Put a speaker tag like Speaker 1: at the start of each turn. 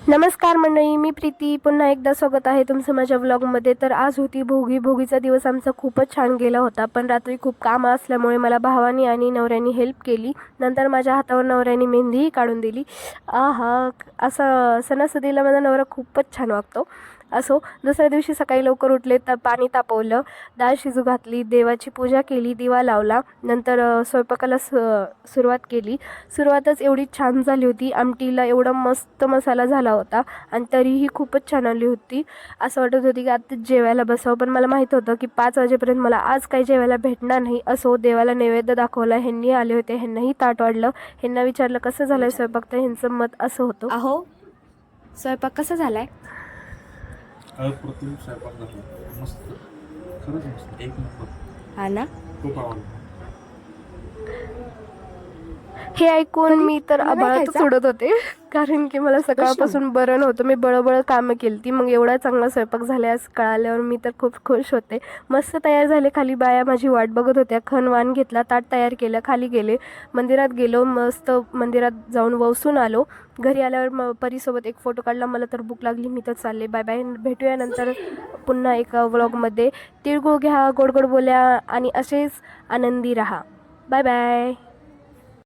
Speaker 1: नमस्कार मंडळी, मी प्रीती. पुन्हा एकदा स्वागत आहे तुमचं माझ्या व्लॉगमध्ये. तर आज होती भोगीचा दिवस आमचा खूपच छान गेला होता. पण रात्री खूप कामं असल्यामुळे मला भावानी आणि नवऱ्यानी हेल्प केली. नंतर माझ्या हातावर नवऱ्यानी मेहंदीही काढून दिली. असं सणासुदीला माझा नवरा खूपच छान वागतो. असो, दुसऱ्या दिवशी सकाळी लवकर उठले तर पाणी तापवलं, डाळ शिजू घातली, देवाची पूजा केली, दिवा लावला. नंतर स्वयंपाकाला सुरुवात केली. सुरुवातच एवढी छान झाली होती. आमटीला एवढा मस्त मसाला झाला होता आणि तरीही खूपच छान आली होती. असं वाटत होती की आत्ताच जेवायला बसावं. पण मला माहीत होतं की 5 वाजेपर्यंत मला आज काही जेवायला भेटणार नाही. असो, देवाला नैवेद्य दाखवला. ह्यांनी आले होते, ह्यांनाही ताट वाढलं. ह्यांना विचारलं कसं झालं स्वयंपाक, तर ह्यांचं मत असं होतं, अहो स्वयंपाक कसा झालाय?
Speaker 2: अप्रतिम स्वयंपाक झाला. मस्त, खरंच मस्त, एक नंबर.
Speaker 1: हा ना.
Speaker 2: खूप आवडला.
Speaker 1: हे ऐकून मी तर आभाळातच उडत होते. कारण की मला सकाळपासून बरं नव्हतं. मी बळबळ कामं केली ती. मग एवढा चांगला स्वयंपाक झाल्यास कळाल्यावर मी तर खूप खुश होते. मस्त तयार झाले. खाली बाया माझी वाट बघत होत्या. खण घेतला, ताट तयार केलं, खाली गेले, मंदिरात गेलो. मस्त मंदिरात जाऊन वसून आलो. घरी आल्यावर परीसोबत एक फोटो काढला. मला तर भूक लागली, मी तर चालले. बाय बाय, भेटूया नंतर पुन्हा एका व्लॉगमध्ये. तिळगुळ घ्या, गोड गोड बोल्या आणि असेच आनंदी राहा. Bye bye.